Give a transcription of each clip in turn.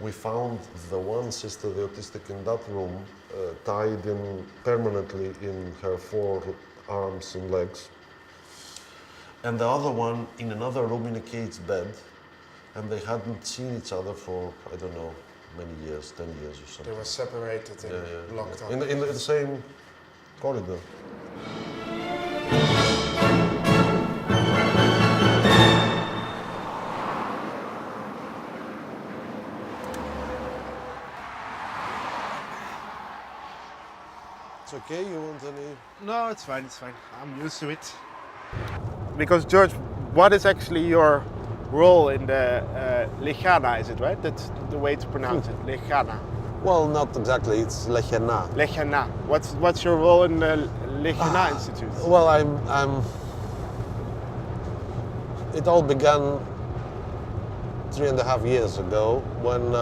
we found the one sister, the autistic, in that room, tied in permanently in her 4 arms and legs. And the other one in another room in a caged bed. And they hadn't seen each other for, I don't know, many years, 10 years or something. They were separated and locked up. In the same corridor. It's okay, you want any? No, it's fine, it's fine. I'm used to it. Because George, what is actually your role in the Lechana, is it right? That's the way to pronounce it, Lechana. Well, not exactly, it's Lechana. Lechana. What's your role in the Lechana Institute? Well, it all began 3.5 years ago when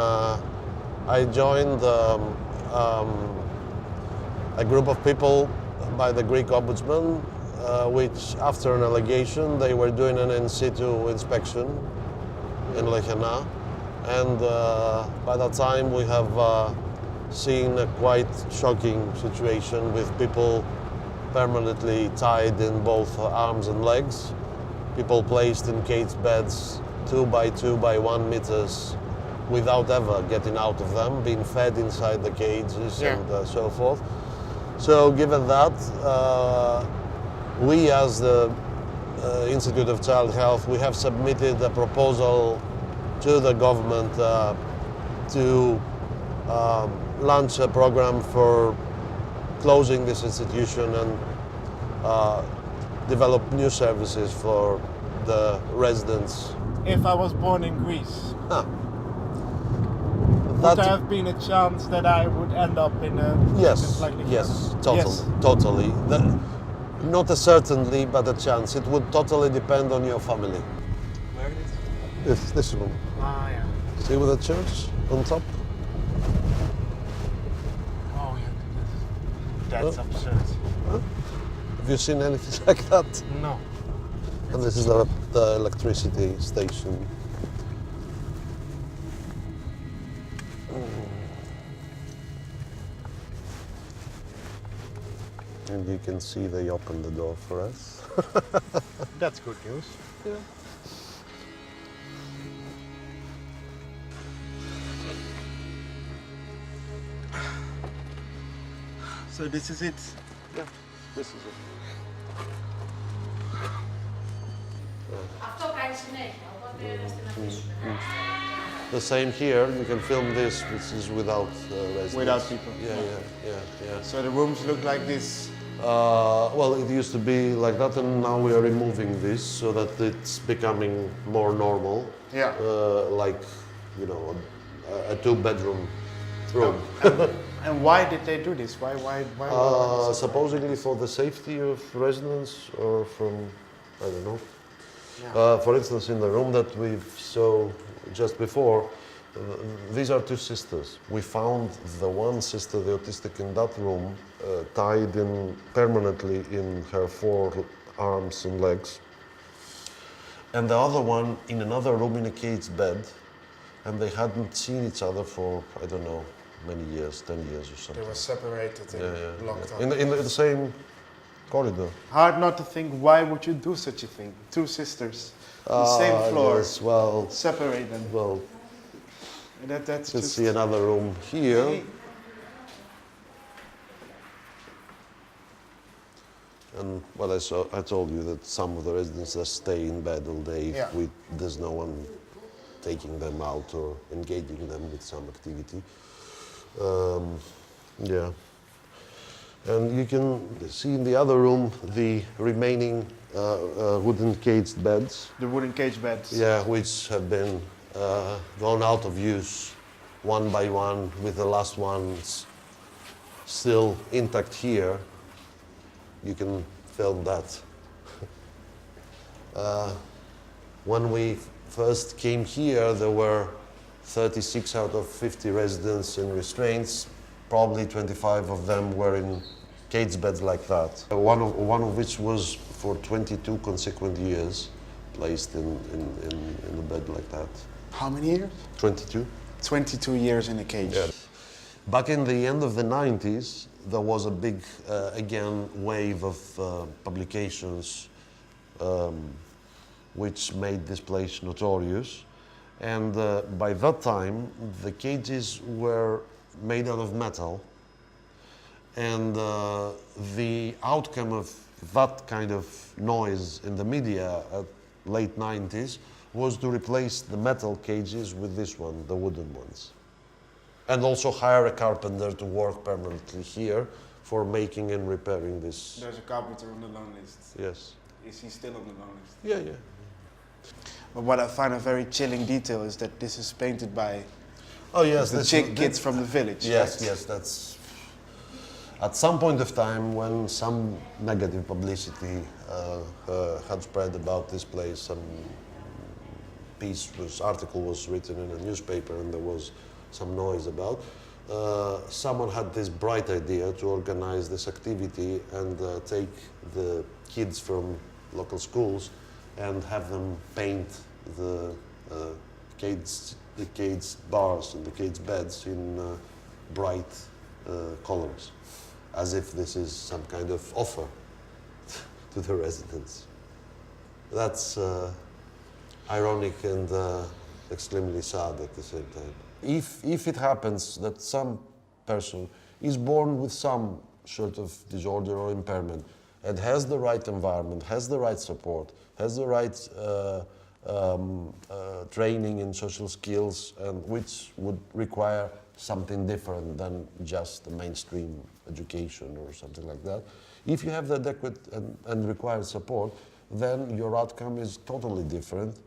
I joined a group of people by the Greek ombudsman, which after an allegation they were doing an in situ inspection in Lechana, and by that time we have seen a quite shocking situation with people permanently tied in both arms and legs, people placed in caged beds 2 by 2 by 1 meters without ever getting out of them, being fed inside the cages and so forth. So given that, we as the Institute of Child Health, we have submitted a proposal to the government to launch a program for closing this institution and develop new services for the residents. If I was born in Greece, That, would there have been a chance that I would end up in a yes, like Lechana? yes, Yes. totally. Not a certainty, but a chance. It would totally depend on your family. Where is it? It's this room. Ah, yeah. See with the church on top? Oh, yeah. That's absurd. Have you seen anything like that? No. And this is the electricity station. And you can see they opened the door for us. That's good news. Yeah. So this is it. Yeah, this is it. Αυτό κάνει συνέχεια, οπότε στην αφήσουμε. The same here, you can film this, which is without residents. Without people. Yeah. So the rooms look like this. Well, it used to be like that, and now we are removing this so that it's becoming more normal. Yeah. Like, you know, a 2-bedroom room. And why did they do this? Why Supposedly for the safety of residents, or from, I don't know. Yeah. For instance, in the room that we saw just before, these are 2 sisters. We found the one sister, the autistic, in that room, tied in permanently in her 4 arms and legs. And the other one in another room in a caged bed. And they hadn't seen each other for, I don't know, many years, 10 years or something. They were separated and locked up. In the same corridor. Hard not to think, why would you do such a thing? 2 sisters, the same floor, Yes, well, separate them. well, That's let's just... see another room here. Hey. And well, I told you that some of the residents just stay in bed all day. Yeah. There's no one taking them out or engaging them with some activity. Yeah. And you can see in the other room the remaining wooden caged beds. The wooden cage beds. Yeah, which have been gone out of use one by one, with the last ones still intact here. You can film that. When we first came here, there were 36 out of 50 residents in restraints. Probably 25 of them were in cage beds like that. One of which was for 22 consecutive years placed in a bed like that. How many years? 22. 22 years in a cage. Yeah. Back in the end of the 90s, there was a big, again, wave of publications which made this place notorious. And by that time, the cages were made out of metal. And the outcome of that kind of noise in the media at late 90s was to replace the metal cages with this one, the wooden ones. And also hire a carpenter to work permanently here for making and repairing this. There's a carpenter on the loan list. Yes. Is he still on the loan list? Yeah, yeah. But what I find a very chilling detail is that this is painted by Oh yes, the chick kids from the village. Yes, right? yes, that's at some point of time when some negative publicity had spread about this place. Some article was written in a newspaper, and there was some noise about. Someone had this bright idea to organize this activity and take the kids from local schools and have them paint the cage bars and the cage beds in bright colors, as if this is some kind of offer to the residents. That's ironic and extremely sad at the same time. If it happens that some person is born with some sort of disorder or impairment and has the right environment, has the right support, has the right training in social skills, and which would require something different than just the mainstream education or something like that. If you have the adequate and required support, then your outcome is totally different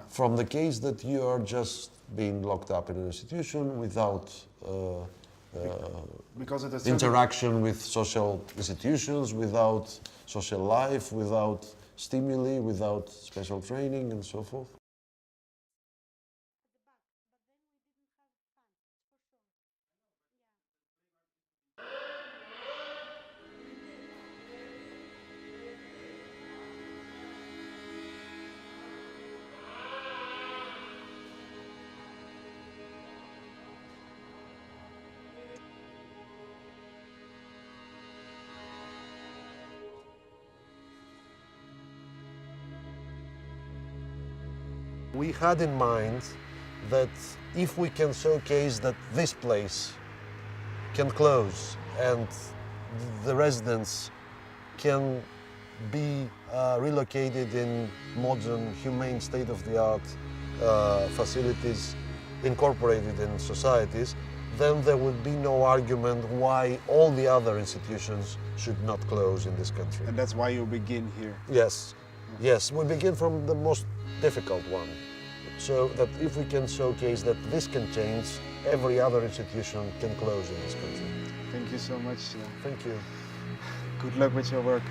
from the case that you are just being locked up in an institution without because of the interaction with social institutions, without social life, without stimuli, without special training and so forth. We had in mind that if we can showcase that this place can close and the residents can be relocated in modern, humane, state-of-the-art facilities incorporated in societies, then there would be no argument why all the other institutions should not close in this country. And that's why you begin here. Yes, yes, we begin from the most difficult one. So that if we can showcase that this can change, every other institution can close in this country. Thank you so much. Thank you. Good luck with your work.